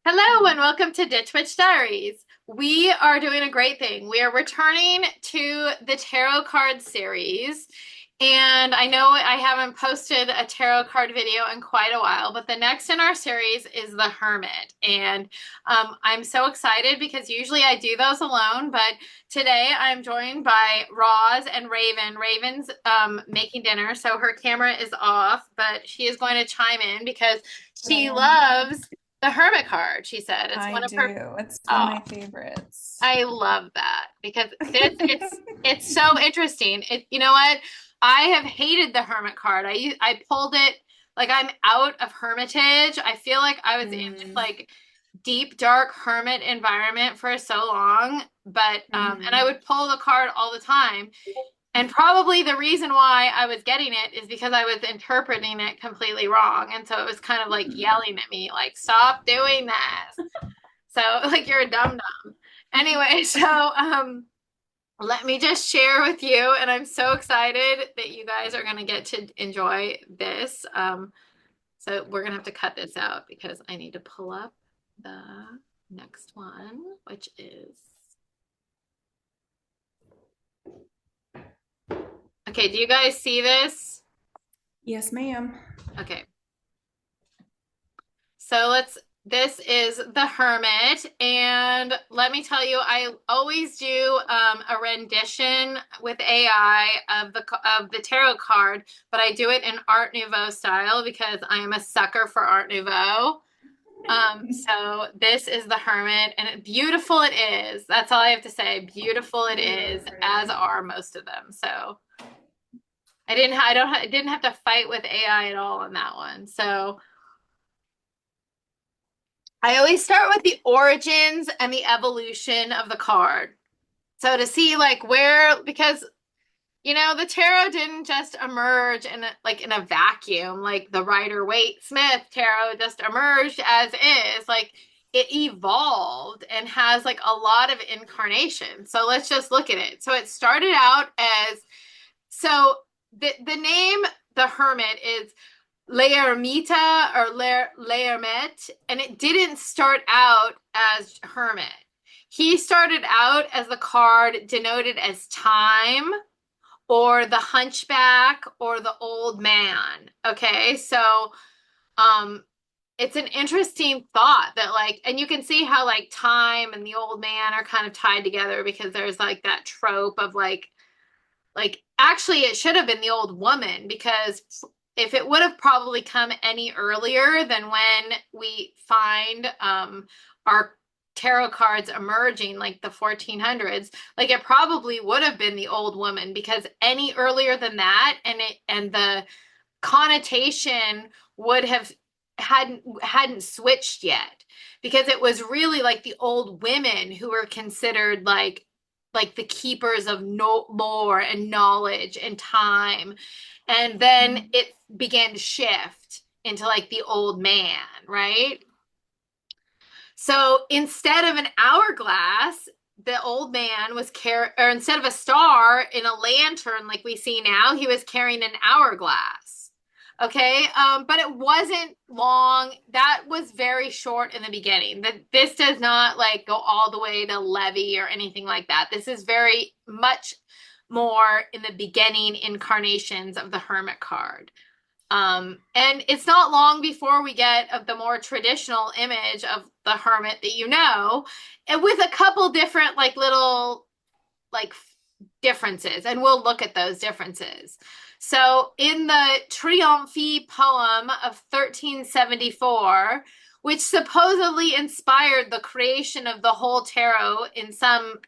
Hello and welcome to Ditch Witch Diaries. We are doing a great thing. We are returning to the tarot card series. And I know I haven't posted a tarot card video in quite a while, but the next in our series is the Hermit. And I'm so excited because usually I do those alone, but today I'm joined by Roz and Raven. Raven's making dinner, so her camera is off, but she is going to chime in because she loves the Hermit card. She said it's I one of her. do. It's one of Oh, my favorites. I love that because it's so interesting. You know what? I have hated the Hermit card. I pulled it like I'm out of Hermitage. I feel like I was in this Mm, like deep dark hermit environment for so long, but and I hmm would pull the card all the time. And probably the reason why I was getting it is because I was interpreting it completely wrong. And so it was kind of like yelling at me, like, stop doing this. So, like, you're a dum dum. Anyway, so let me just share with you, and I'm so excited that you guys are going to get to enjoy this. So we're going to have to cut this out because I need to pull up the next one, which is okay. Do you guys see this? Yes, ma'am. Okay. So this is the Hermit, and let me tell you, I always do a rendition with AI of the tarot card, but I do it in Art Nouveau style because I am a sucker for Art Nouveau. So this is the Hermit, and beautiful it is. That's all I have to say. Beautiful it Really is, as pretty. are most of them. So I didn't have to fight with AI at all on that one. So. I always start with the origins and the evolution of the card. So to see like where, because the tarot didn't just emerge in a vacuum, like the Rider-Waite-Smith tarot just emerged as is. Like it evolved and has like a lot of incarnation. So let's just look at it. So it started out as so the name the Hermit is Learmita or Learmet, and it didn't start out as Hermit. He started out as the card denoted as time or the hunchback or the old man. Okay, so um it's an interesting thought that like, and you can see how like time and the old man are kind of tied together because there's like that trope of like actually it should have been the old woman because if it would have probably come any earlier than when we find our tarot cards emerging like the 1400s, like it probably would have been the old woman because any earlier than that and the connotation would have hadn't switched yet because it was really like the old women who were considered like the keepers of lore and knowledge and time. And then Mhm. it began to shift into like the old man, right? So instead of an hourglass, the old man was or instead of a star in a lantern like we see now, he was carrying an hourglass. Okay, but it wasn't long. That was very short in the beginning. This does not like go all the way to Levy or anything like that. This is very much more in the beginning incarnations of the Hermit card. And it's not long before we get of the more traditional image of the hermit that and with a couple different like little like differences, and we'll look at those differences. So in the Triomphe poem of 1374, which supposedly inspired the creation of the whole tarot, in some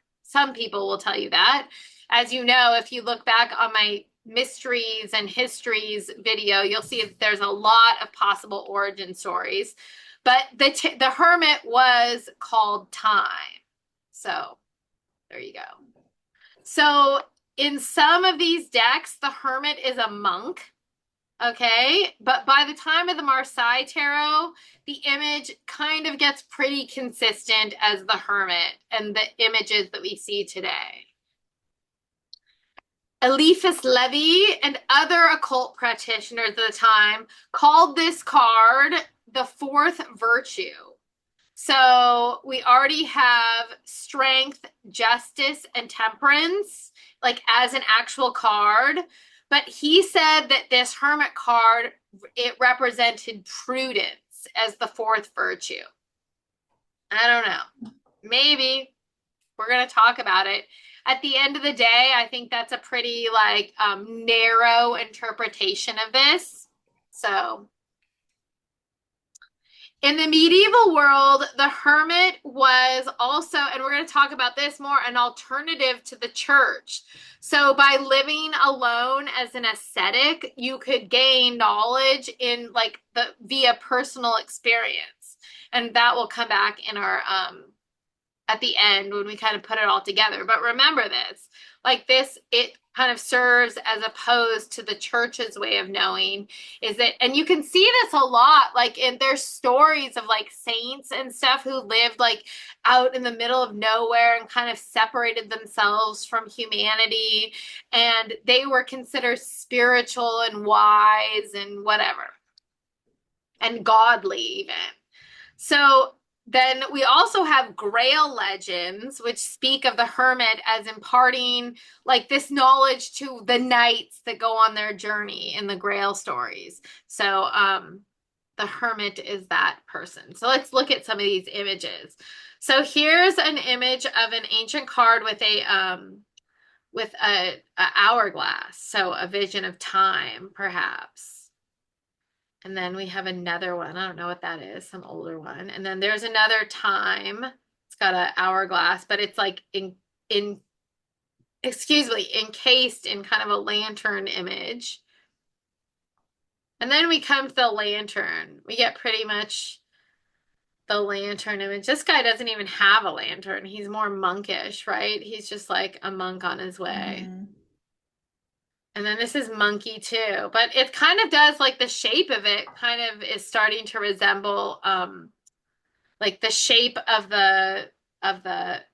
people will tell you that. As you know, if you look back on my mysteries and histories video, you'll see there's a lot of possible origin stories. But the hermit was called time. So there you go. So in some of these decks, the hermit is a monk. Okay. But by the time of the Marseille Tarot, the image kind of gets pretty consistent as the hermit and the images that we see today. Eliphas Levi and other occult practitioners at the time called this card the fourth virtue. So we already have strength, justice, and temperance, like as an actual card. But he said that this hermit card, it represented prudence as the fourth virtue. I don't know. Maybe we're going to talk about it. At the end of the day, I think that's a pretty like narrow interpretation of this. So in the medieval world, the hermit was also, and we're going to talk about this more, an alternative to the church. So by living alone as an ascetic, you could gain knowledge in like the via personal experience. And that will come back in our at the end when we kind of put it all together. But remember this, like this, it kind of serves as opposed to the church's way of knowing is that, and you can see this a lot, like in there's stories of like saints and stuff who lived like out in the middle of nowhere and kind of separated themselves from humanity. And they were considered spiritual and wise and whatever, and godly even. So then we also have Grail legends, which speak of the hermit as imparting like this knowledge to the knights that go on their journey in the Grail stories. So the hermit is that person. So let's look at some of these images. So here's an image of an ancient card with a hourglass, so a vision of time, perhaps. And then we have another one. I don't know what that is, some older one. And then there's another time. It's got an hourglass, but it's like encased in kind of a lantern image. And then we come to the lantern. We get pretty much the lantern image. This guy doesn't even have a lantern. He's more monkish, right? He's just like a monk on his way. Mm-hmm. And then this is monkey too, but it kind of does like the shape of it kind of is starting to resemble like the shape of the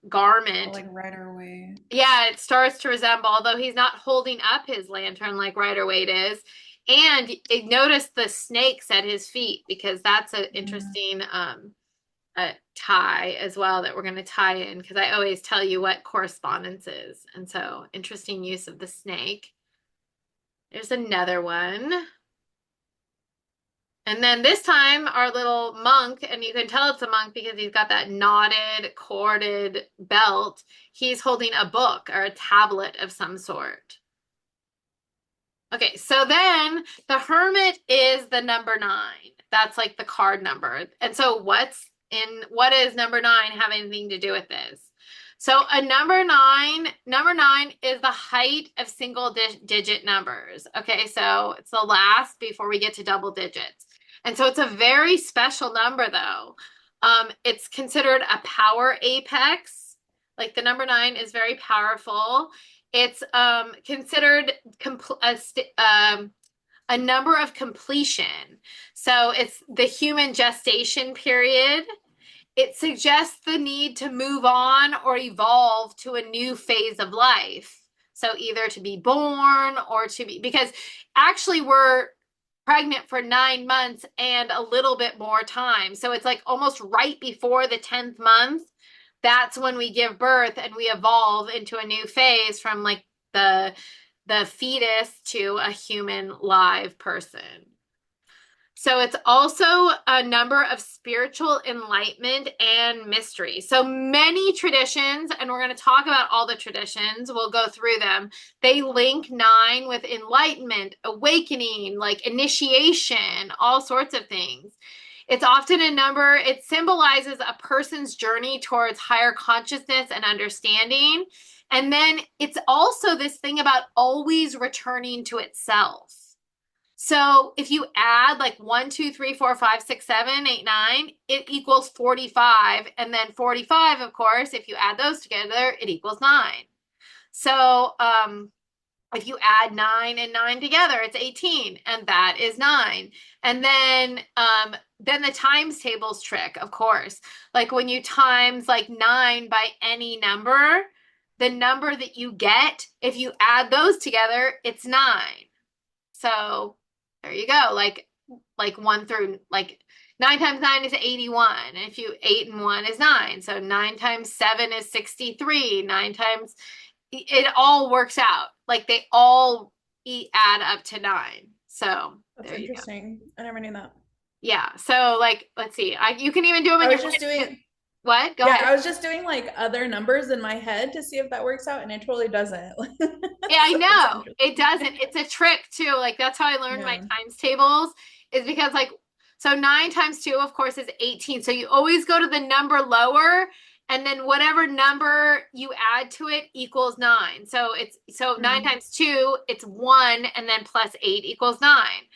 garment. Like Rider-Waite. Yeah, it starts to resemble, although he's not holding up his lantern like Rider-Waite is. And notice the snakes at his feet because that's an interesting tie as well that we're going to tie in because I always tell you what correspondence is. And so interesting use of the snake. There's another one. And then this time, our little monk, and you can tell it's a monk because he's got that knotted, corded belt. He's holding a book or a tablet of some sort. Okay, so then the hermit is the number 9. That's like the card number. And so what does number 9 have anything to do with this? So a number nine is the height of single digit numbers. Okay, so it's the last before we get to double digits. And so it's a very special number though. It's considered a power apex. Like the number 9 is very powerful. It's considered a number of completion. So it's the human gestation period. It suggests the need to move on or evolve to a new phase of life. So either to be born or to be, because actually we're pregnant for 9 months and a little bit more time. So it's like almost right before the 10th month. That's when we give birth and we evolve into a new phase from like the fetus to a human live person. So it's also a number of spiritual enlightenment and mystery. So many traditions, and we're going to talk about all the traditions, we'll go through them. They link 9 with enlightenment, awakening, like initiation, all sorts of things. It's often a number, it symbolizes a person's journey towards higher consciousness and understanding. And then it's also this thing about always returning to itself. So if you add like 1, 2, 3, 4, 5, 6, 7, 8, 9, it equals 45. And then 45, of course, if you add those together, it equals 9. So if you add 9 and 9 together, it's 18, and that is 9. And then the times tables trick, of course. Like when you times like 9 by any number, the number that you get, if you add those together, it's 9. So there you go. Like 1 through like 9 times 9 is 81. And if you 8 and 1 is 9. So 9 times 7 is 63. 9 times it all works out. Like they all add up to 9. So That's there you go. interesting. I never knew that. Yeah. So like, let's see. You can even do them I in your was just head. doing, What? Go yeah, ahead. I was just doing like other numbers in my head to see if that works out, and it totally doesn't. Yeah, I So it's know. It doesn't. interesting. It's a trick too. Like that's how I learned my Yeah. times tables is because like so 9 times 2 of course is 18. So you always go to the number lower and then whatever number you add to it equals 9. So it's 9 Mm. times 2 it's 1 and then plus 8 equals 9.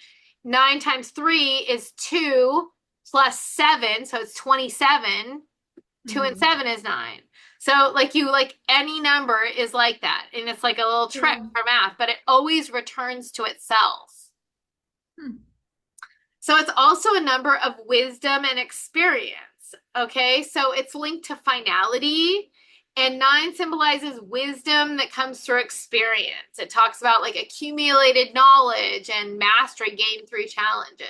9 times 3 is 2 plus 7, so it's 27. 2 and Mm. 7 is 9. So like you like any number is like that. And it's like a little trick Yeah. for math, but it always returns to itself. Hmm. So it's also a number of wisdom and experience. Okay. So it's linked to finality. And 9 symbolizes wisdom that comes through experience. It talks about like accumulated knowledge and mastery gained through challenges.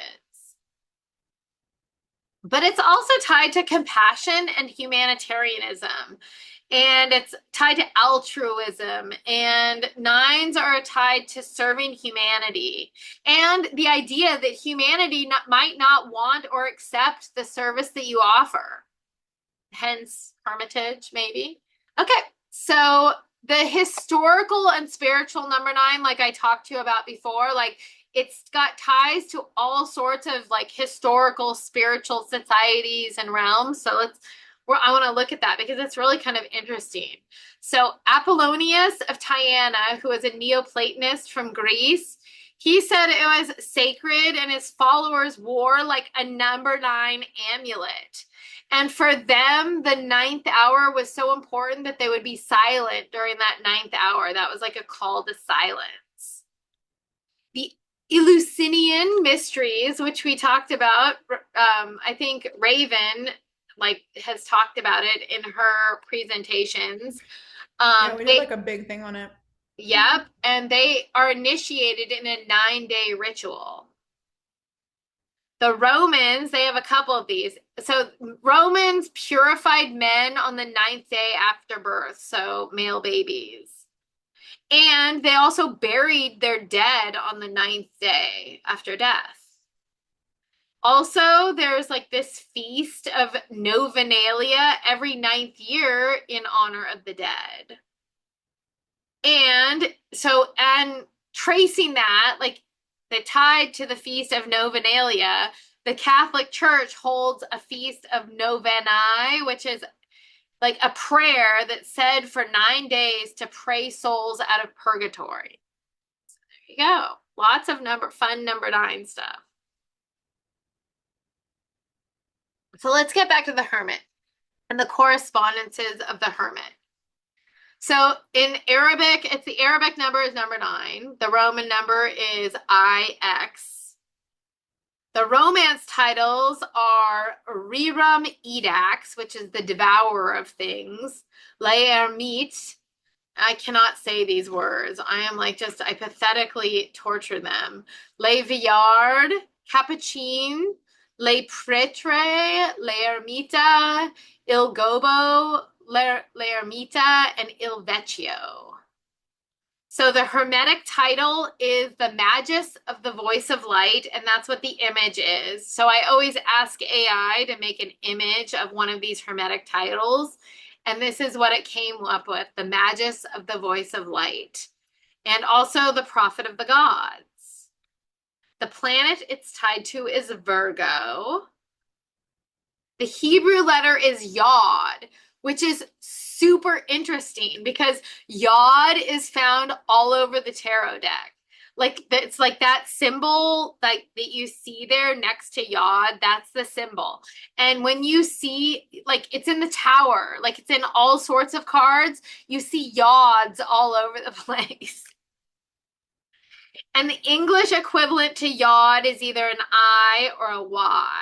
But it's also tied to compassion and humanitarianism. And it's tied to altruism. And nines are tied to serving humanity. And the idea that humanity might not want or accept the service that you offer. Hence, hermitage, maybe. Okay, so the historical and spiritual number 9, like I talked to you about before, like it's got ties to all sorts of like historical spiritual societies and realms. So I want to look at that because it's really kind of interesting. So Apollonius of Tyana, who was a Neoplatonist from Greece, he said it was sacred and his followers wore like a number 9 amulet. And for them, the ninth hour was so important that they would be silent during that ninth hour. That was like a call to silence. The Eleusinian mysteries, which we talked about, I think Raven like has talked about it in her presentations. Yeah, we did like a big thing on it. Yep, and they are initiated in a 9-day ritual. The Romans, they have a couple of these. So Romans purified men on the ninth day after birth, so male babies. And they also buried their dead on the ninth day after death. Also, there's like this feast of Novenalia every ninth year in honor of the dead. And tracing that, like the tied to the feast of Novenalia, the Catholic Church holds a feast of Novenae, which is like a prayer that's said for 9 days to pray souls out of purgatory. So there you go. Lots of fun number 9 stuff. So let's get back to the Hermit and the correspondences of the Hermit. So in Arabic, it's the Arabic number is number 9. The Roman number is IX. The Romance titles are Rerum Edax, which is the devourer of things. Hermit. I cannot say these words. I am like I pathetically torture them. Le Villard, Capuchin, Le Pretre, Le Ermita, Il Gobo, Le Ermita, and Il Vecchio. So the Hermetic title is the Magus of the Voice of Light, and that's what the image is. So I always ask AI to make an image of one of these Hermetic titles, and this is what it came up with, the Magus of the Voice of Light, and also the Prophet of the Gods. The planet it's tied to is Virgo. The Hebrew letter is Yod, which is super interesting because Yod is found all over the tarot deck. Like it's like that symbol like that you see there next to Yod, that's the symbol. And when you see like it's in the tower, like it's in all sorts of cards, you see Yods all over the place. And the English equivalent to Yod is either an I or a Y.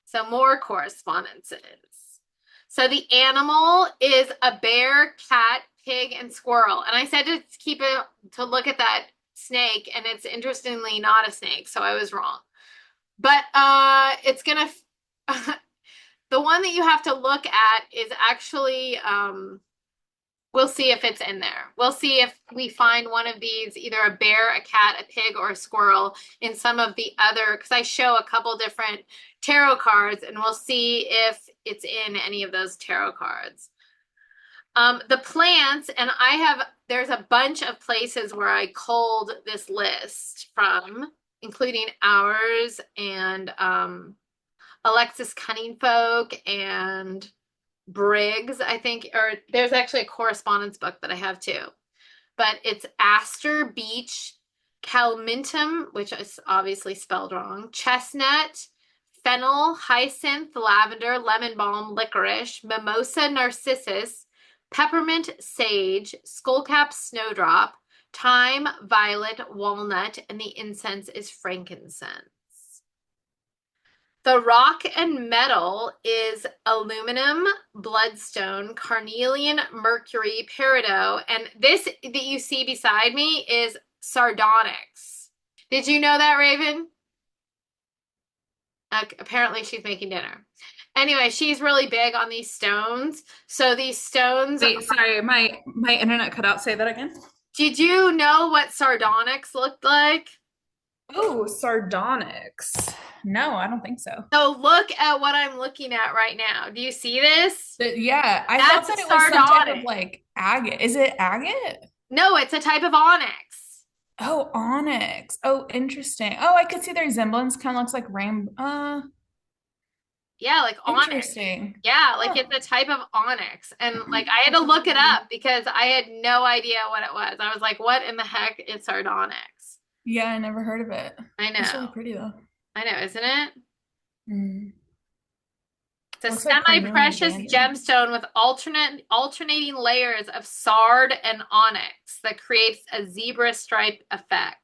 So more correspondences. So the animal is a bear, cat, pig, and squirrel. And I said to look at that snake, and it's interestingly not a snake, so I was wrong. But it's gonna the one that you have to look at is actually we'll see if it's in there. We'll see if we find one of these, either a bear, a cat, a pig, or a squirrel in some of the other, because I show a couple different tarot cards, and we'll see if it's in any of those tarot cards. The plants, and there's a bunch of places where I culled this list from, including ours and Alexis Cunningfolk and Briggs, I think, or there's actually a correspondence book that I have too. But it's aster, beech, calmintum, which is obviously spelled wrong, chestnut, fennel, hyacinth, lavender, lemon balm, licorice, mimosa, narcissus, peppermint, sage, skullcap, snowdrop, thyme, violet, walnut, and the incense is frankincense. The rock and metal is aluminum, bloodstone, carnelian, mercury, peridot, and this that you see beside me is sardonyx. Did you know that, Raven? Apparently she's making dinner. Anyway, she's really big on these stones. So these stones. Wait, sorry, my internet cut out. Say that again. Did you know what sardonyx looked like? Oh, sardonyx. No, I don't think so. So look at what I'm looking at right now. Do you see this? Yeah, I thought That's that it was some type of sardonyx. like agate. Is it agate? No, it's a type of onyx. Oh, onyx. Oh, interesting. Oh, I could see the resemblance. Kind of looks like rainbow. Yeah, like onyx. Interesting. Yeah, like Huh. it's a type of onyx. And like I had to look it up because I had no idea what it was. I was like, what in the heck is sardonyx? Yeah, I never heard of it. I It's really know. pretty though. I know, isn't it? Mm. It's a Looks like carnelian semi-precious banding. gemstone with alternating layers of sard and onyx that creates a zebra stripe effect.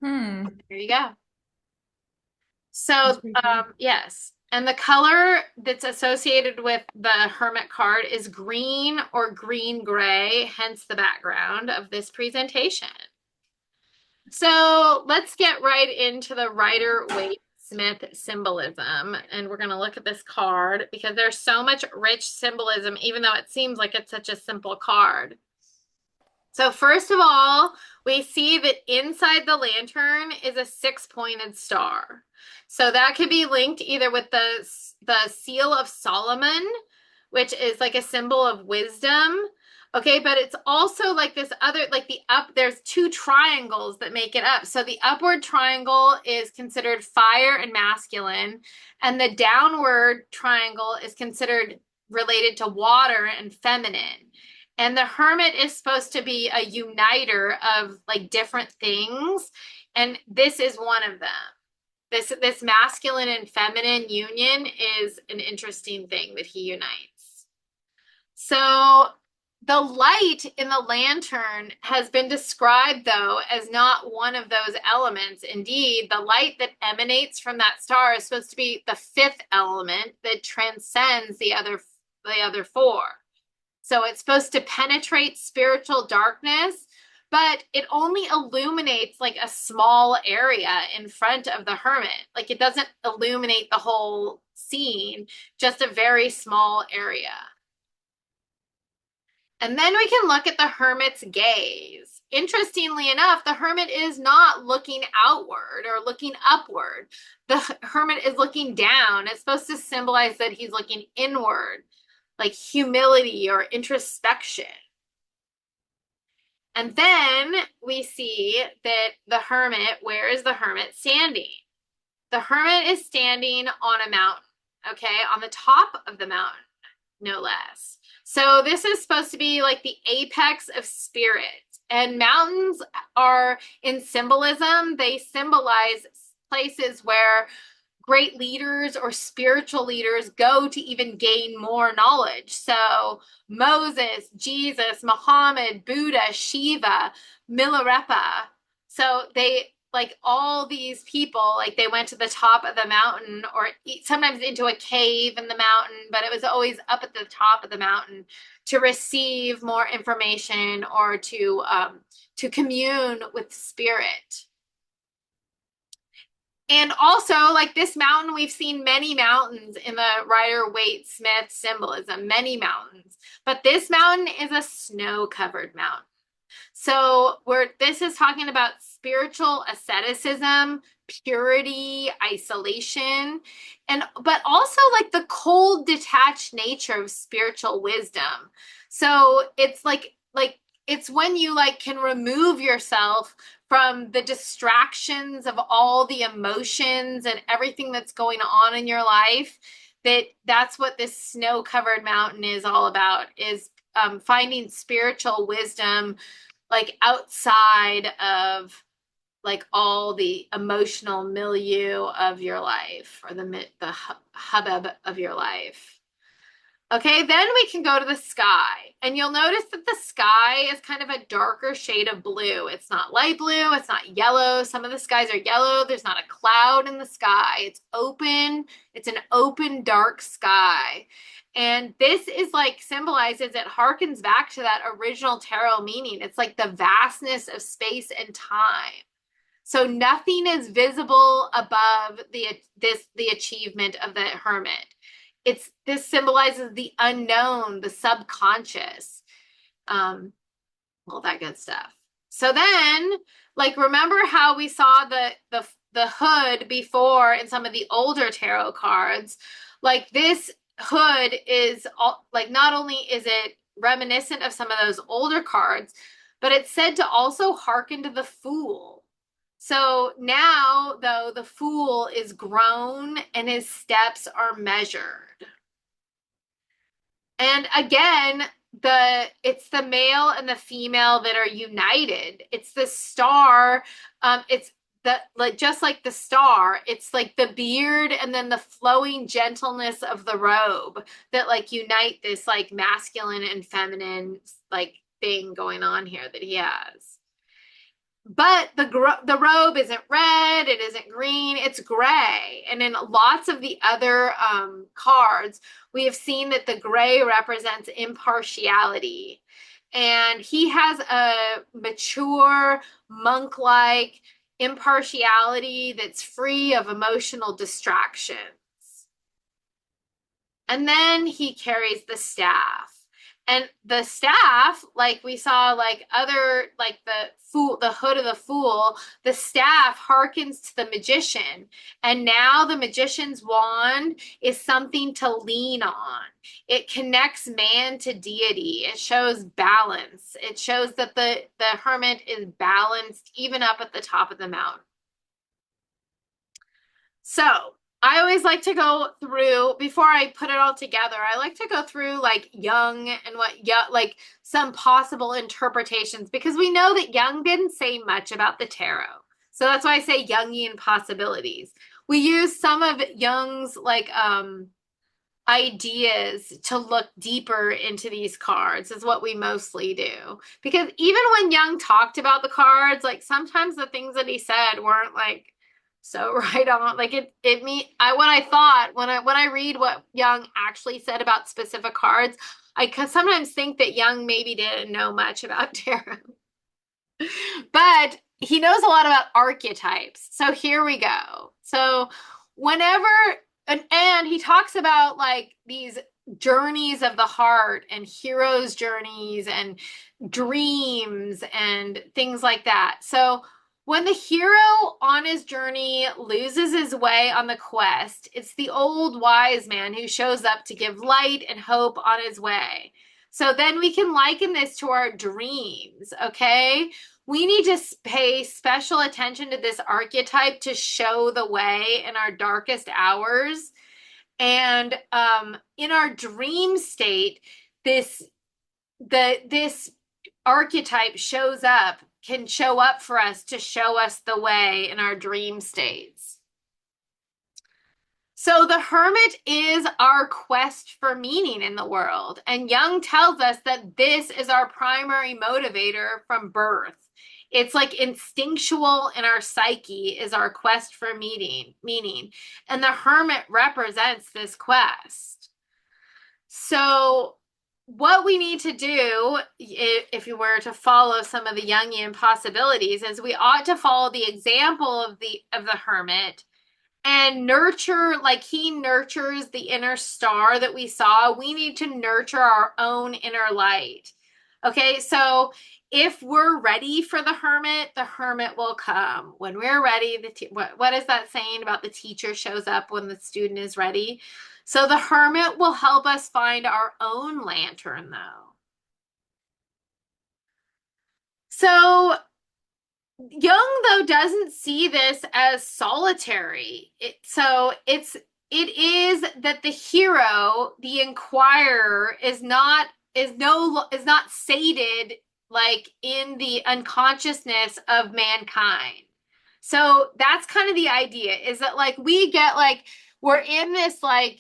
Hmm. Here you go. That's So, pretty cool. yes. And the color that's associated with the Hermit card is green or green gray, hence the background of this presentation. So let's get right into the Rider-Waite-Smith symbolism. And we're going to look at this card because there's so much rich symbolism, even though it seems like it's such a simple card. So first of all, we see that inside the lantern is a six-pointed star. So that could be linked either with the seal of Solomon, which is like a symbol of wisdom. Okay, but it's also like this other, like there's two triangles that make it up. So the upward triangle is considered fire and masculine, and the downward triangle is considered related to water and feminine. And the hermit is supposed to be a uniter of like different things. And this is one of them. This masculine and feminine union is an interesting thing that he unites. So the light in the lantern has been described, though, as not one of those elements. Indeed, the light that emanates from that star is supposed to be the fifth element that transcends the other four. So it's supposed to penetrate spiritual darkness, but it only illuminates like a small area in front of the hermit. Like it doesn't illuminate the whole scene, just a very small area. And then we can look at the hermit's gaze. Interestingly enough, the hermit is not looking outward or looking upward. The hermit is looking down. It's supposed to symbolize that he's looking inward, like humility or introspection. And then we see that the hermit, where is the hermit standing? The hermit is standing on a mountain, okay, on the top of the mountain, no less. So this is supposed to be like the apex of spirit. And mountains are in symbolism, they symbolize places where great leaders or spiritual leaders go to even gain more knowledge. So Moses, Jesus, Muhammad, Buddha, Shiva, Milarepa. So they like all these people, like they went to the top of the mountain or sometimes into a cave in the mountain, but it was always up at the top of the mountain to receive more information or to commune with spirit. And also, like this mountain, we've seen many mountains in the Rider-Waite-Smith symbolism, many mountains. But this mountain is a snow-covered mountain. So this is talking about spiritual asceticism, purity, isolation, and but also like the cold, detached nature of spiritual wisdom. So it's like it's when you like can remove yourself from the distractions of all the emotions and everything that's going on in your life. That's what this snow-covered mountain is all about, is finding spiritual wisdom like outside of like all the emotional milieu of your life, or the hubbub of your life. Okay, then we can go to the sky. And you'll notice that the sky is kind of a darker shade of blue. It's not light blue, it's not yellow. Some of the skies are yellow. There's not a cloud in the sky. It's open. It's an open, dark sky. And this is like symbolizes, it harkens back to that original tarot meaning. It's like the vastness of space and time. So nothing is visible above the achievement of the hermit. This symbolizes the unknown, the subconscious, all that good stuff. So then, like, remember how we saw the hood before in some of the older tarot cards? Like this hood is like, not only is it reminiscent of some of those older cards, but it's said to also hearken to the Fool. So now, though, the Fool is grown and his steps are measured. And again, it's the male and the female that are united. It's the star. It's the like just like the star. It's like the beard and then the flowing gentleness of the robe that like unite this like masculine and feminine like thing going on here that he has. But the robe isn't red, it isn't green, it's gray. And in lots of the other cards, we have seen that the gray represents impartiality. And he has a mature, monk-like impartiality that's free of emotional distractions. And then he carries the staff. And the staff, like we saw, like other, like the hood of the Fool, the staff harkens to the magician. And now the magician's wand is something to lean on. It connects man to deity. It shows balance. It shows that the hermit is balanced even up at the top of the mountain. So I always like to go through, before I put it all together, I like to go through like Jung and like some possible interpretations, because we know that Jung didn't say much about the tarot. So that's why I say Jungian possibilities. We use some of Jung's like ideas to look deeper into these cards, is what we mostly do. Because even when Jung talked about the cards, like sometimes the things that he said weren't like so right on. Like what I thought when I read what Jung actually said about specific cards, I sometimes think that Jung maybe didn't know much about tarot. But he knows a lot about archetypes. So here we go. So whenever and he talks about like these journeys of the heart and heroes' journeys and dreams and things like that. So when the hero on his journey loses his way on the quest, it's the old wise man who shows up to give light and hope on his way. So then we can liken this to our dreams, okay? We need to pay special attention to this archetype to show the way in our darkest hours. And in our dream state, this archetype can show up for us to show us the way in our dream states. So the hermit is our quest for meaning in the world. And Jung tells us that this is our primary motivator from birth. It's like instinctual in our psyche is our quest for meaning. And the hermit represents this quest. So what we need to do, if you were to follow some of the Jungian possibilities, is we ought to follow the example of the hermit and nurture, like he nurtures the inner star that we saw. We need to nurture our own inner light. Okay, so if we're ready for the hermit will come. When we're ready, what is that saying about the teacher shows up when the student is ready? So the hermit will help us find our own lantern, though. So Jung, though, doesn't see this as solitary. It is that the hero, the inquirer, is not sated like in the unconsciousness of mankind. So that's kind of the idea, is that like we get like we're in this like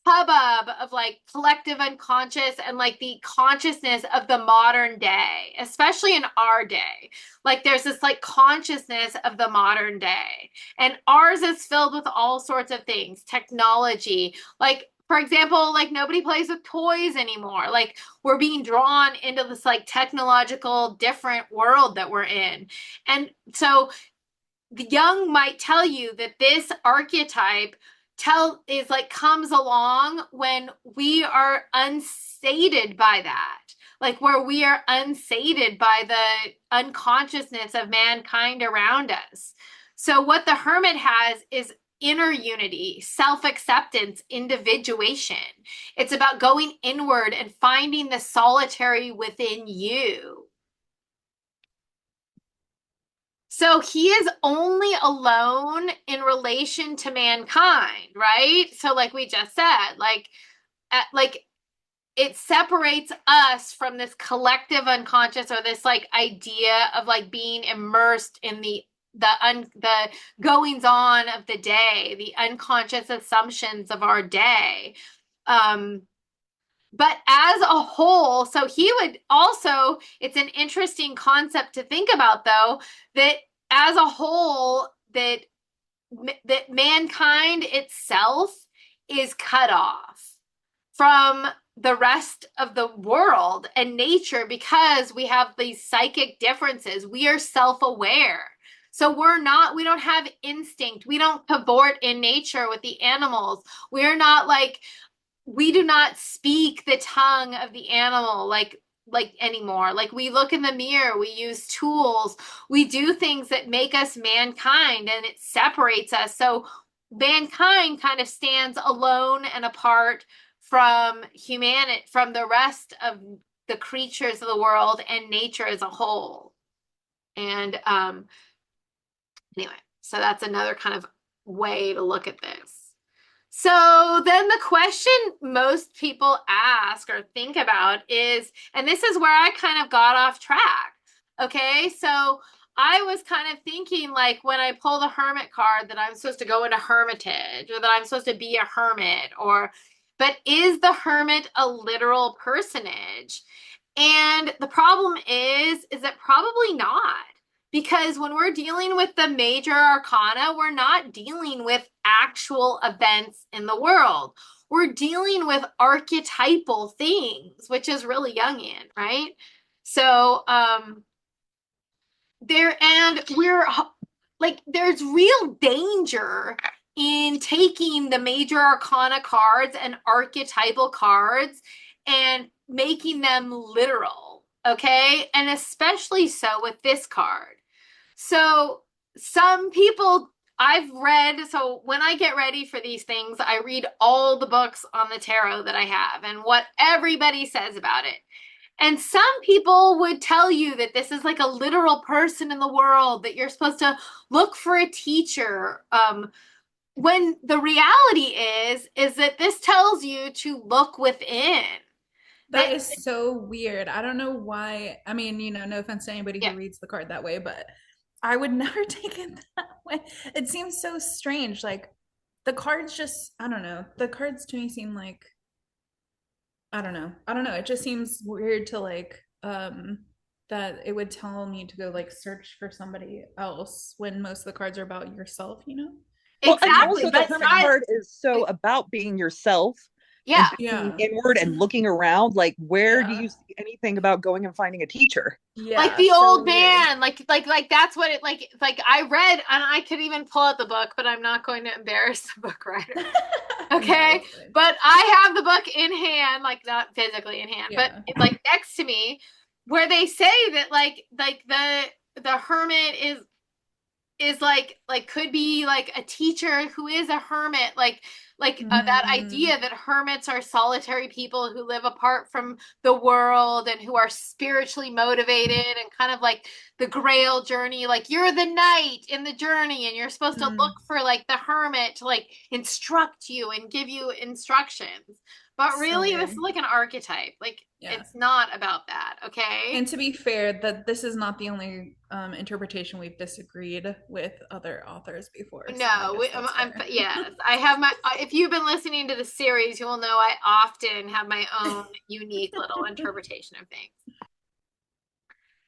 hubbub of like collective unconscious and like the consciousness of the modern day, especially in our day. Like there's this like consciousness of the modern day, and ours is filled with all sorts of things, technology, like for example, like nobody plays with toys anymore. Like we're being drawn into this like technological different world that we're in. And so the Jung might tell you that this archetype is like comes along when we are unsated by that, like where we are unsated by the unconsciousness of mankind around us. So what the hermit has is inner unity, self-acceptance, individuation. It's about going inward and finding the solitary within you. So he is only alone in relation to mankind, right? So like we just said, like it separates us from this collective unconscious, or this like idea of like being immersed in the goings on of the day, the unconscious assumptions of our day. But as a whole, so he would also, it's an interesting concept to think about though, that as a whole, that mankind itself is cut off from the rest of the world and nature because we have these psychic differences. We are self-aware. So we don't have instinct. We don't cavort in nature with the animals. We're not like, we do not speak the tongue of the animal like anymore. Like we look in the mirror, we use tools, we do things that make us mankind, and it separates us. So mankind kind of stands alone and apart from humanity, from the rest of the creatures of the world and nature as a whole. And anyway, so that's another kind of way to look at this. So then the question most people ask or think about is, and this is where I kind of got off track. Okay, so I was kind of thinking like when I pull the hermit card that I'm supposed to go into hermitage, or that I'm supposed to be a hermit, but is the hermit a literal personage? And the problem is that probably not. Because when we're dealing with the major arcana, we're not dealing with actual events in the world. We're dealing with archetypal things, which is really Jungian, right? So we're like, there's real danger in taking the major arcana cards and archetypal cards and making them literal, okay? And especially so with this card. So some people I've read, so when I get ready for these things, I read all the books on the tarot that I have and what everybody says about it. And some people would tell you that this is like a literal person in the world, that you're supposed to look for a teacher. When the reality is that this tells you to look within. That is so weird. I don't know why. I mean, no offense to anybody Yeah. who reads the card that way, but I would never take it that way. It seems so strange. Like the cards just, I don't know. The cards to me seem like, I don't know. I don't know. It just seems weird to like, that it would tell me to go like search for somebody else when most of the cards are about yourself, Well, and Exactly. also the But hermit card is so about being yourself Yeah. and being Yeah. inward and looking around. Like, where do Yeah. you see anything about going and finding a teacher? Like Yeah. the So old weird. man, like that's what it like I read and I could even pull out the book, but I'm not going to embarrass the book writer. No, Okay. that's fine. But I have the book in hand, like not physically in hand, but Yeah. it's like next to me, where they say that like the hermit is like could be like a teacher who is a hermit, that Hmm. idea that hermits are solitary people who live apart from the world and who are spiritually motivated and kind of like the grail journey, like you're the knight in the journey and you're supposed to look Mm. for like the hermit to like instruct you and give you instructions, but So really this is weird. like an archetype, like Yeah. it's not about that, okay. And to be fair, that this is not the only interpretation we've disagreed with other authors before. So I No, guess that's I'm fair. yes. I have my. If you've been listening to the series, you will know I often have my own unique little interpretation of things.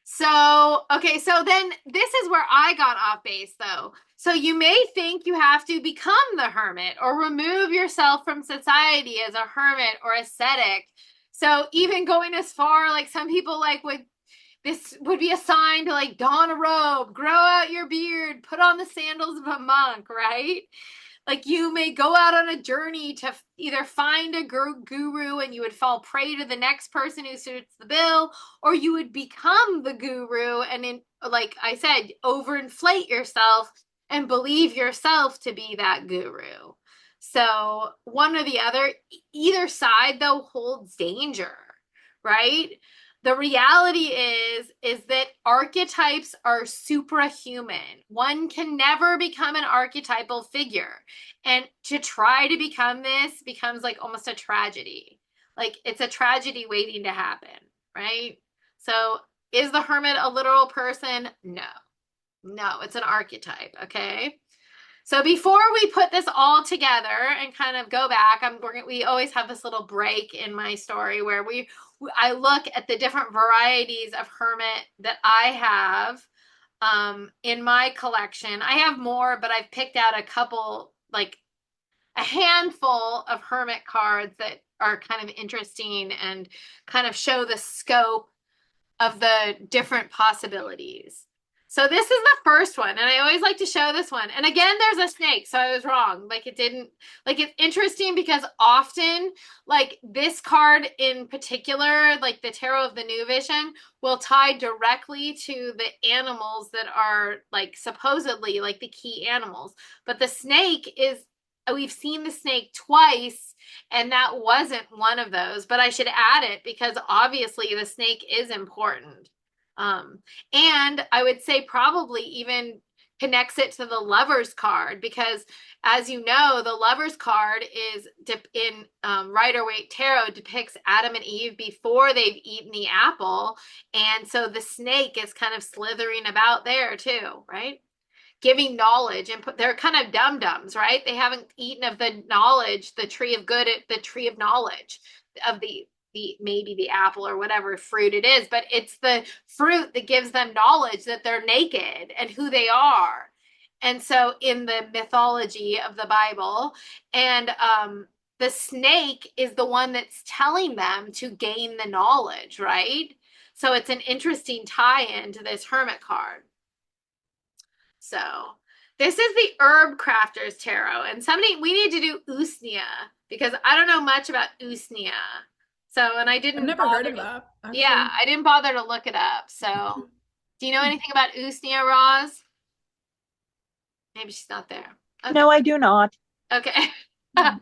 So, okay, so then this is where I got off base though. So you may think you have to become the hermit or remove yourself from society as a hermit or ascetic. So even going as far, like some people like would this would be a sign to like don a robe, grow out your beard, put on the sandals of a monk, right? Like you may go out on a journey to either find a guru and you would fall prey to the next person who suits the bill, or you would become the guru and in, like I said, overinflate yourself and believe yourself to be that guru. So one or the other, either side though holds danger, right? The reality is that archetypes are suprahuman. One can never become an archetypal figure, and to try to become this becomes like almost a tragedy, like it's a tragedy waiting to happen, right? So is the hermit a literal person? No, it's an archetype, okay. So before we put this all together and kind of go back, we always have this little break in my story where I look at the different varieties of hermit that I have in my collection. I have more, but I've picked out a couple, like a handful of hermit cards that are kind of interesting and kind of show the scope of the different possibilities. So this is the first one, and I always like to show this one. And again, there's a snake, so I was wrong. Like it didn't, like it's interesting because often, like this card in particular, like the Tarot of the New Vision, will tie directly to the animals that are like supposedly like the key animals. But the snake is, we've seen the snake twice and that wasn't one of those, but I should add it because obviously the snake is important. Um, and I would say probably even connects it to the lover's card because, as you know, the lover's card is in Rider-Waite Tarot depicts Adam and Eve before they've eaten the apple. And so the snake is kind of slithering about there too, right? Giving knowledge and they're kind of dum-dums, right? They haven't eaten of the knowledge, the tree of good, the tree of knowledge of the maybe the apple or whatever fruit it is, but it's the fruit that gives them knowledge that they're naked and who they are. And so in the mythology of the Bible, and the snake is the one that's telling them to gain the knowledge, right? So it's an interesting tie-in to this hermit card. So this is the Herb Crafters Tarot, and somebody we need to do Usnea because I don't know much about Usnea. So, and I I've didn't never heard bother of to, that, yeah, actually. I didn't bother to look it up. So, do you know Hmm. anything about Usnea, Roz? Maybe she's not there. Okay. No, I do not. Okay. Hmm.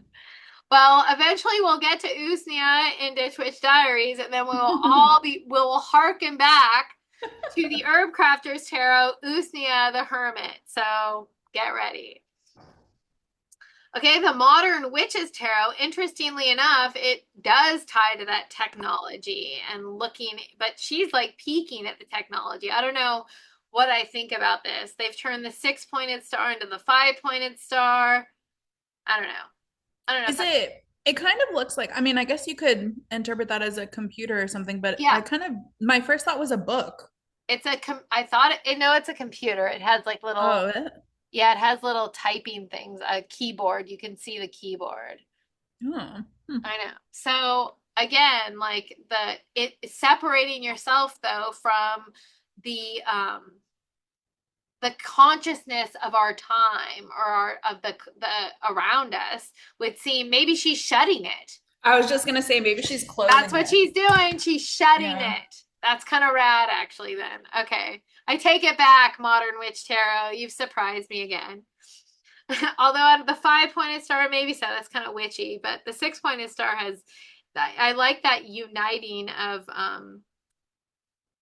Well, eventually we'll get to Usnea into Twitch Diaries, and then we'll harken back to the Herb Crafters Tarot, Usnea the Hermit. So get ready. Okay, the Modern Witches Tarot, interestingly enough, it does tie to that technology and looking, but she's like peeking at the technology. I don't know what I think about this. They've turned the 6-pointed star into the 5-pointed star. I don't know. I don't know if Is that's, it? It kind of looks like, I mean, I guess you could interpret that as a computer or something, but yeah, I kind of, my first thought was a book. I thought no, it's a computer. It has like little, Oh, yeah, it has little typing things, a keyboard. You can see the keyboard. oh. I know. So again, like it separating yourself though from the consciousness of our time or of the around us would seem maybe she's shutting it. I was just gonna say maybe she's closing That's what it. she's doing. She's shutting Yeah. it. That's kind of rad, actually, then. Okay. I take it back, Modern Witch Tarot. You've surprised me again. Although the 5-pointed star, maybe so. That's kind of witchy. But the 6-pointed star has, I like that uniting of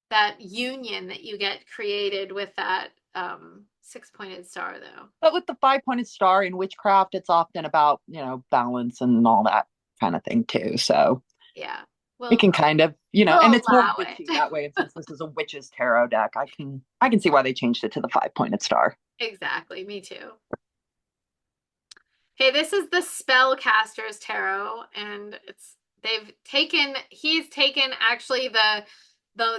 that union that you get created with that 6-pointed star, though. But with the 5-pointed star in witchcraft, it's often about, balance and all that kind of thing too. So Yeah. it can kind of, and We'll it's more allow witchy it. that way. And since this is a witch's tarot deck, I can see why they changed it to the 5-pointed star. Exactly. Me too. Okay, this is the Spellcaster's Tarot, and he's taken actually the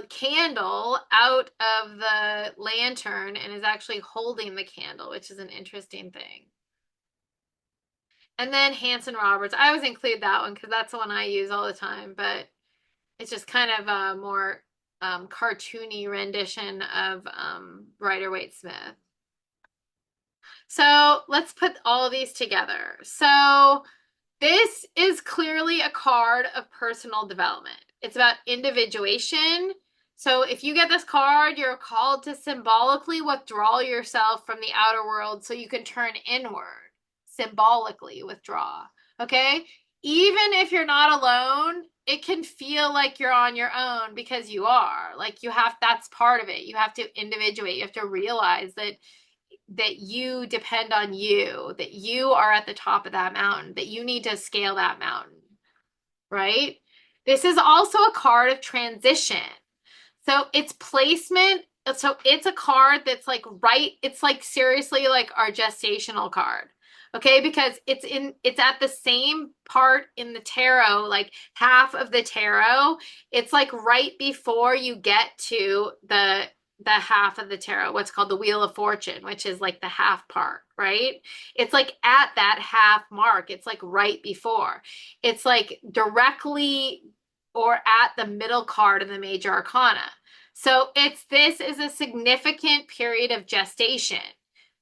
candle out of the lantern and is actually holding the candle, which is an interesting thing. And then Hanson Roberts. I always include that one because that's the one I use all the time, but it's just kind of a more cartoony rendition of Rider-Waite Smith. So let's put all of these together. So this is clearly a card of personal development. It's about individuation. So if you get this card, you're called to symbolically withdraw yourself from the outer world so you can turn inward. Symbolically withdraw. Okay? Even if you're not alone, it can feel like you're on your own because you are. Like that's part of it. You have to individuate. You have to realize that you depend on you, that you are at the top of that mountain, that you need to scale that mountain, right? This is also a card of transition. So it's placement. So it's a card that's it's like seriously like our gestational card. Okay, because it's at the same part in the tarot, like half of the tarot. It's like right before you get to the half of the tarot, what's called the Wheel of Fortune, which is like the half part, right? It's like at that half mark. It's like right before. It's like directly or at the middle card of the Major Arcana. So this is a significant period of gestation.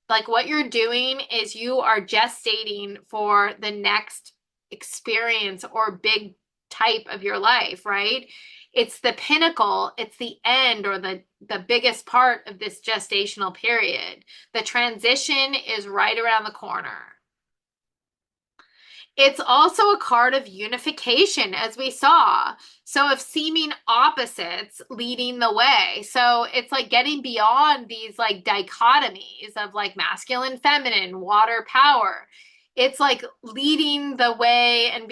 Like what you're doing is you are gestating for the next experience or big type of your life, right? It's the pinnacle, it's the end or the biggest part of this gestational period. The transition is right around the corner. It's also a card of unification, as we saw. So of seeming opposites leading the way. So it's like getting beyond these like dichotomies of like masculine, feminine, water, power. It's like leading the way and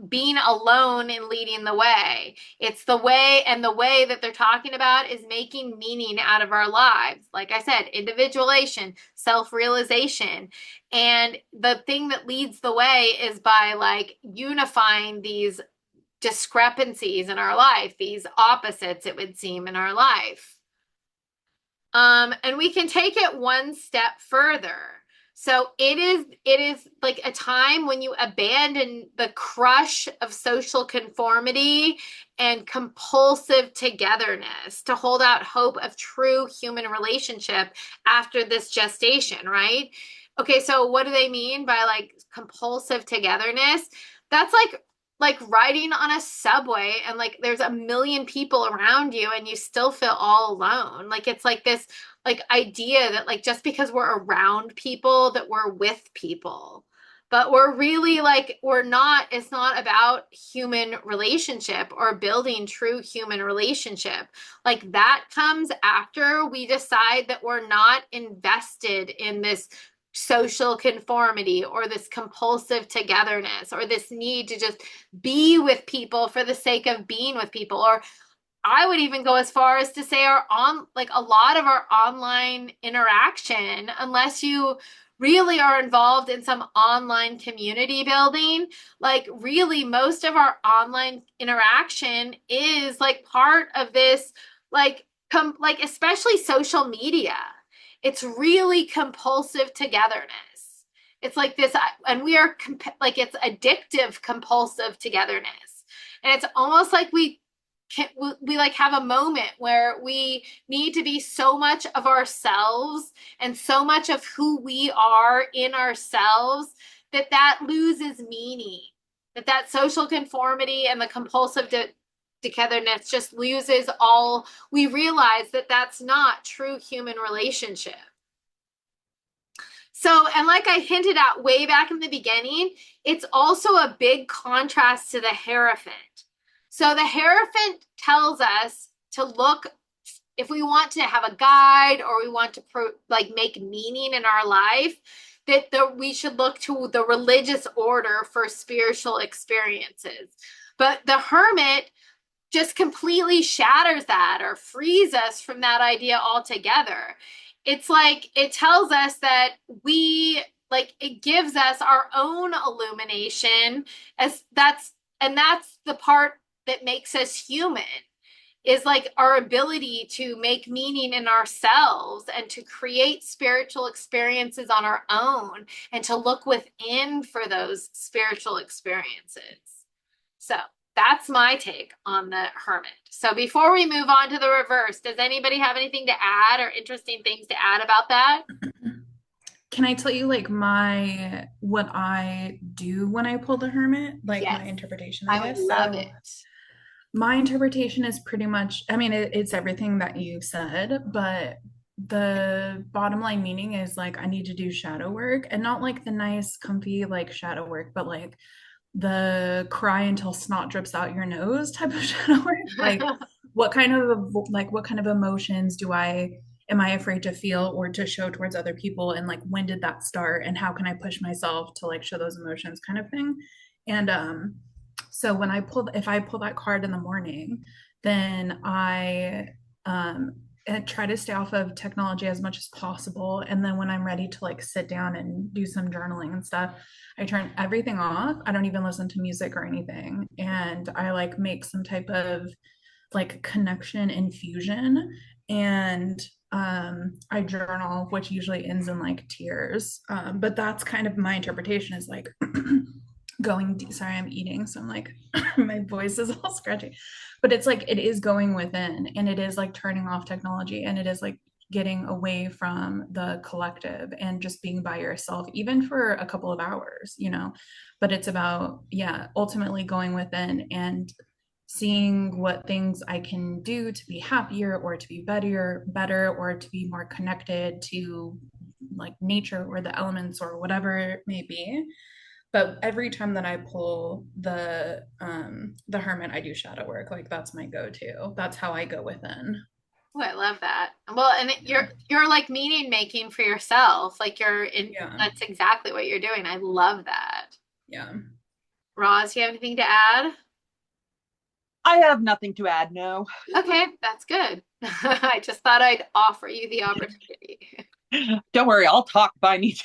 being alone and leading the way. It's the way, and the way that they're talking about is making meaning out of our lives. Like I said, individuation, self-realization. And the thing that leads the way is by like unifying these discrepancies in our life, these opposites, it would seem, in our life. And we can take it one step further. So it is like a time when you abandon the crush of social conformity and compulsive togetherness to hold out hope of true human relationship after this gestation, right? Okay, so what do they mean by like compulsive togetherness? That's like riding on a subway and like there's a million people around you and you still feel all alone. Like it's like this like idea that like just because we're around people that we're with people, but we're really like it's not about human relationship or building true human relationship. Like that comes after we decide that we're not invested in this social conformity or this compulsive togetherness or this need to just be with people for the sake of being with people. Or I would even go as far as to say a lot of our online interaction, unless you really are involved in some online community building, like really most of our online interaction is like part of this, like especially social media. It's really compulsive togetherness. It's like this, and we are like, it's addictive, compulsive togetherness. And it's almost like we like have a moment where we need to be so much of ourselves and so much of who we are in ourselves that that loses meaning, that social conformity and the compulsive togetherness just loses all. We realize that that's not true human relationship. So, and like I hinted at way back in the beginning, it's also a big contrast to the Hierophant. So the Hierophant tells us to look, if we want to have a guide or we want to like make meaning in our life, that we should look to the religious order for spiritual experiences. But the Hermit just completely shatters that or frees us from that idea altogether. It's like it tells us that we, like, it gives us our own illumination, as that's the part that makes us human, is like our ability to make meaning in ourselves and to create spiritual experiences on our own and to look within for those spiritual experiences. So that's my take on the Hermit. So before we move on to the reverse, does anybody have anything to add or interesting things to add about that? Can I tell you like what I do when I pull the Hermit? Like Yes, my interpretation, I I would guess. love So it. my interpretation is pretty much, I mean, it's everything that you said, but the bottom line meaning is like I need to do shadow work, and not like the nice, comfy like shadow work, but like the cry until snot drips out your nose type of shadow work. Like what kind of emotions am I afraid to feel or to show towards other people, and like when did that start, and how can I push myself to like show those emotions, kind of thing. And so if I pull that card in the morning, then um I try to stay off of technology as much as possible. And then when I'm ready to like sit down and do some journaling and stuff, I turn everything off. I don't even listen to music or anything. And I like make some type of like connection infusion. And I journal, which usually ends in like tears. But that's kind of my interpretation, is like going deep. Sorry, I'm eating, so I'm like my voice is all scratchy. But it's like it is going within, and it is like turning off technology, and it is like getting away from the collective and just being by yourself, even for a couple of hours, you know. But it's about, yeah, ultimately going within and seeing what things I can do to be happier or to be better or to be more connected to like nature or the elements or whatever it may be. But every time that I pull the Hermit, I do shadow work. Like that's my go-to. That's how I go within. Oh, I love that. Well, and Yeah. you're like meaning making for yourself. Like Yeah. that's exactly what you're doing. I love that. Yeah. Roz, you have anything to add? I have nothing to add, no. Okay, that's good. I just thought I'd offer you the opportunity. Don't worry, I'll talk if I need to.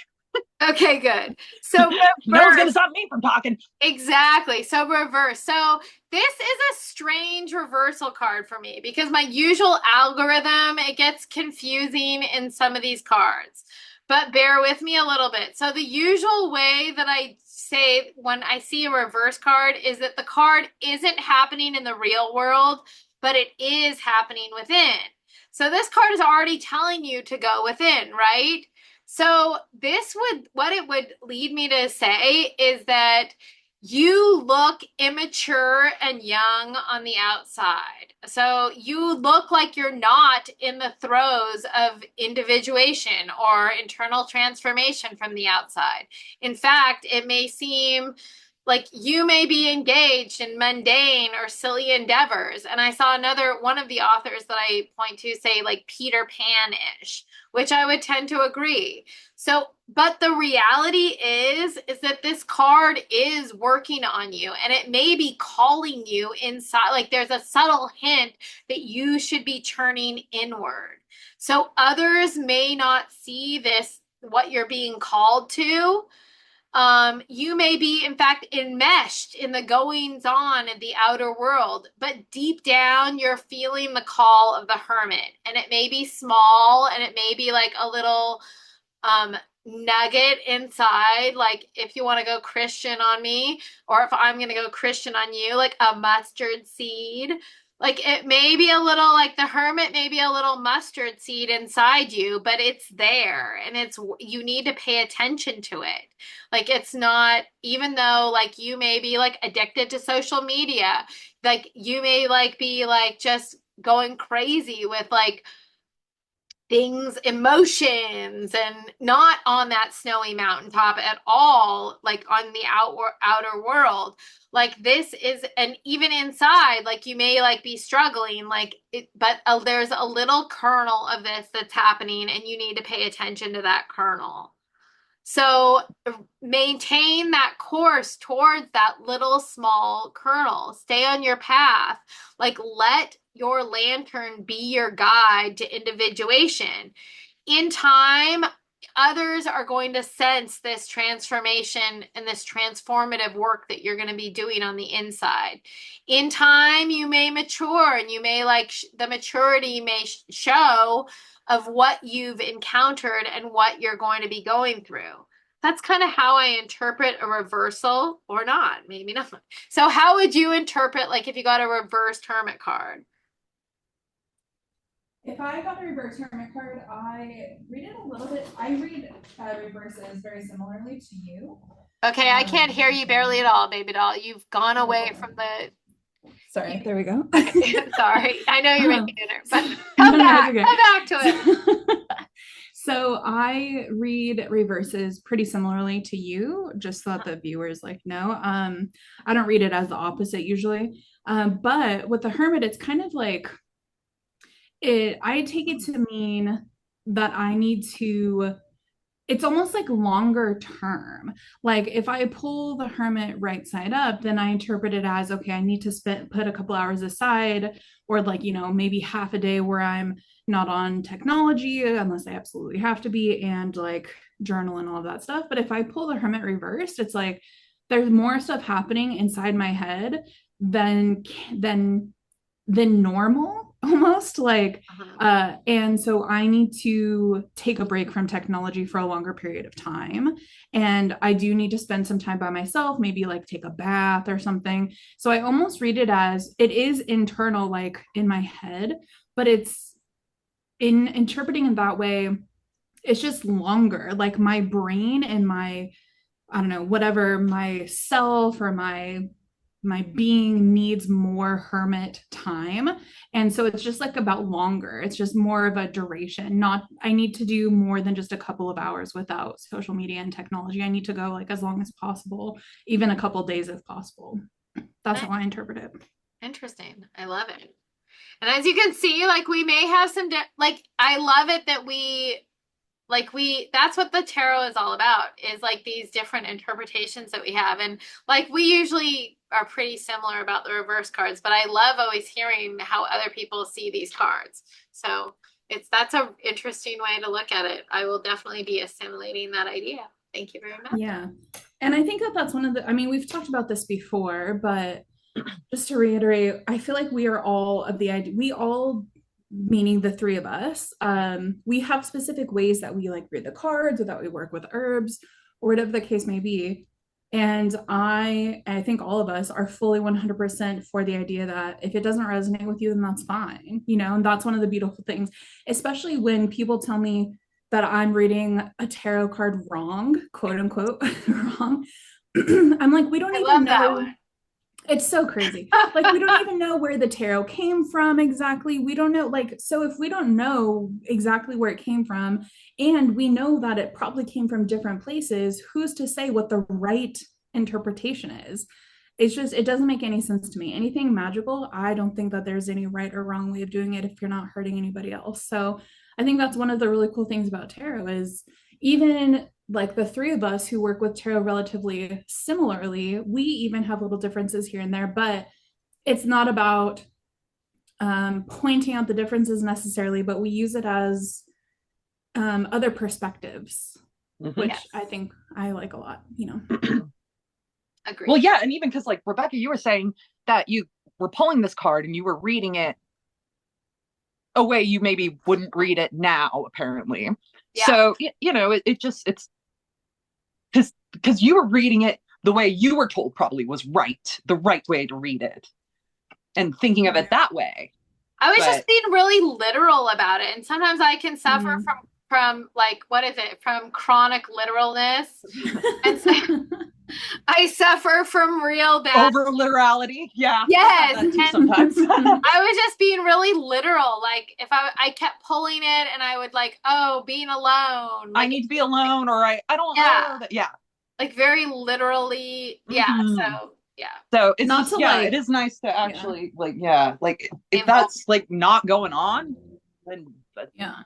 Okay, good. So No one's going to reverse. stop me from talking. Exactly. So reverse. So this is a strange reversal card for me because my usual algorithm, it gets confusing in some of these cards. But bear with me a little bit. So the usual way that I say when I see a reverse card is that the card isn't happening in the real world, but it is happening within. So this card is already telling you to go within, right? So what it would lead me to say is that you look immature and young on the outside. So you look like you're not in the throes of individuation or internal transformation from the outside. In fact, it may seem like you may be engaged in mundane or silly endeavors. And I saw another one of the authors that I point to say like Peter Pan-ish, which I would tend to agree. So, but the reality is that this card is working on you and it may be calling you inside. Like there's a subtle hint that you should be turning inward. So others may not see this, what you're being called to. You may be, in fact, enmeshed in the goings on in the outer world, but deep down, you're feeling the call of the hermit. And it may be small and it may be like a little nugget inside, like if you want to go Christian on me, or if I'm going to go Christian on you, like a mustard seed. Like it may be a little, like the hermit may be a little mustard seed inside you, but it's there and you need to pay attention to it. Like it's not, even though like you may be like addicted to social media, like you may like be like just going crazy with like things, emotions, and not on that snowy mountaintop at all, like on the outer world. Like this is, and even inside, like you may like be struggling, like it, but there's a little kernel of this that's happening, and you need to pay attention to that kernel. So maintain that course towards that little small kernel. Stay on your path. Like let your lantern be your guide to individuation. In time, others are going to sense this transformation and this transformative work that you're going to be doing on the inside. In time, you may mature and you may like the maturity may show of what you've encountered and what you're going to be going through. That's kind of how I interpret a reversal, or not, maybe not. So how would you interpret, like if you got a reversed hermit card? If I got a reverse hermit card, I read it a little bit. I read reverses very similarly to you. Okay, I can't hear you barely at all, baby doll. You've gone away from the. Sorry, there we go. Sorry, I know you're making dinner, but come back, okay. come back to it. So I read reverses pretty similarly to you, just so that the viewers like know. I don't read it as the opposite usually, but with the hermit, it's kind of like I take it to mean that I need to, it's almost like longer term. Like if I pull the hermit right side up, then I interpret it as, okay, I need to put a couple hours aside, or like, maybe half a day where I'm not on technology unless I absolutely have to be, and like journal and all of that stuff. But if I pull the hermit reversed, it's like there's more stuff happening inside my head than normal, almost like and so I need to take a break from technology for a longer period of time, and I do need to spend some time by myself, maybe like take a bath or something. So I almost read it as it is internal, like in my head, but it's in interpreting in that way, it's just longer, like my brain and my, I don't know, whatever, my self or my being needs more hermit time. And so it's just like about longer. It's just more of a duration. Not, I need to do more than just a couple of hours without social media and technology. I need to go like as long as possible, even a couple days if possible. That's how I interpret it. Interesting. I love it. And as you can see, like we may have some, like I love it that that's what the tarot is all about, is like these different interpretations that we have. And like we usually are pretty similar about the reverse cards, but I love always hearing how other people see these cards. So that's a interesting way to look at it. I will definitely be assimilating that idea. Thank you very much. Yeah. And I think that that's one of the, I mean, we've talked about this before, but just to reiterate, I feel like we are all of the idea, we all, meaning the three of us, we have specific ways that we like read the cards, or that we work with herbs, or whatever the case may be. And I think all of us are fully 100% for the idea that if it doesn't resonate with you, then that's fine, and that's one of the beautiful things, especially when people tell me that I'm reading a tarot card wrong, quote unquote, wrong. I'm like, we don't even know. It's so crazy. Like, we don't even know where the tarot came from exactly. We don't know. Like, so if we don't know exactly where it came from, and we know that it probably came from different places, who's to say what the right interpretation is? It's just, it doesn't make any sense to me. Anything magical, I don't think that there's any right or wrong way of doing it if you're not hurting anybody else. So I think that's one of the really cool things about tarot, is even like the three of us who work with tarot relatively similarly, we even have little differences here and there, but it's not about pointing out the differences necessarily, but we use it as other perspectives, which I think I like a lot, Agreed. Well, yeah, and even because like Rebecca, you were saying that you were pulling this card and you were reading it a way you maybe wouldn't read it now, apparently. Yeah. So, it just, it's because you were reading it the way you were told probably was right, the right way to read it, and thinking of it that way. I was just But being really literal about it. And sometimes I can suffer from like, what is it? From chronic literalness. And so I suffer from real bad over literality. Yeah. Yes. That too And sometimes. I was just being really literal. Like if I kept pulling it and I would like, oh, being alone. I Like need to be alone, or I don't yeah. know that. Yeah. Like very literally. Yeah. So yeah. So it's Not just, to yeah, like, it is nice to actually like, yeah, like if Involve. that's like not going on, then yeah.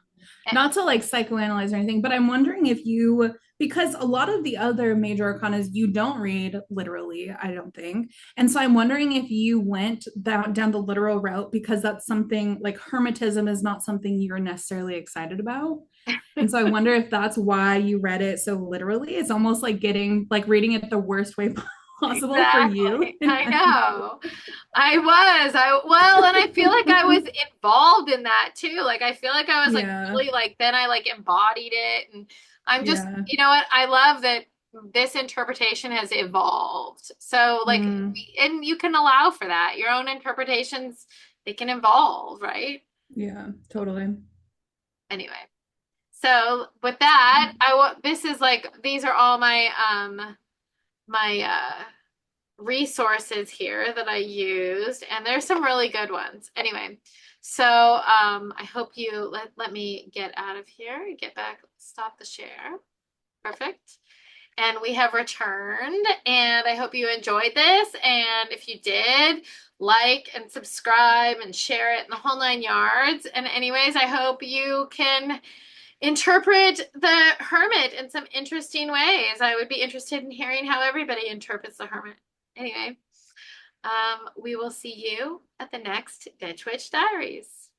Not to like psychoanalyze or anything, but I'm wondering if you, because a lot of the other major arcanas you don't read literally, I don't think. And so I'm wondering if you went down the literal route because that's something like hermetism is not something you're necessarily excited about. And so I wonder if that's why you read it so literally. It's almost like reading it the worst way possible for you. Exactly. I know. Well, and I feel like I was involved in that too. Like I feel like I was like Yeah. really like then I like embodied it and I'm just, Yeah. you know what? I love that this interpretation has evolved. So like and you can allow for that. Your own interpretations, they can evolve, right? Yeah, totally. Anyway. So with that, I want this is like these are all my resources here that I used, and there's some really good ones. Anyway, so I hope you let me get out of here, get back, stop the share. Perfect. And we have returned, and I hope you enjoyed this. And if you did, like and subscribe and share it in the whole 9 yards. And anyways, I hope you can interpret the Hermit in some interesting ways. I would be interested in hearing how everybody interprets the Hermit. Anyway, we will see you at the next Bitch Witch Diaries.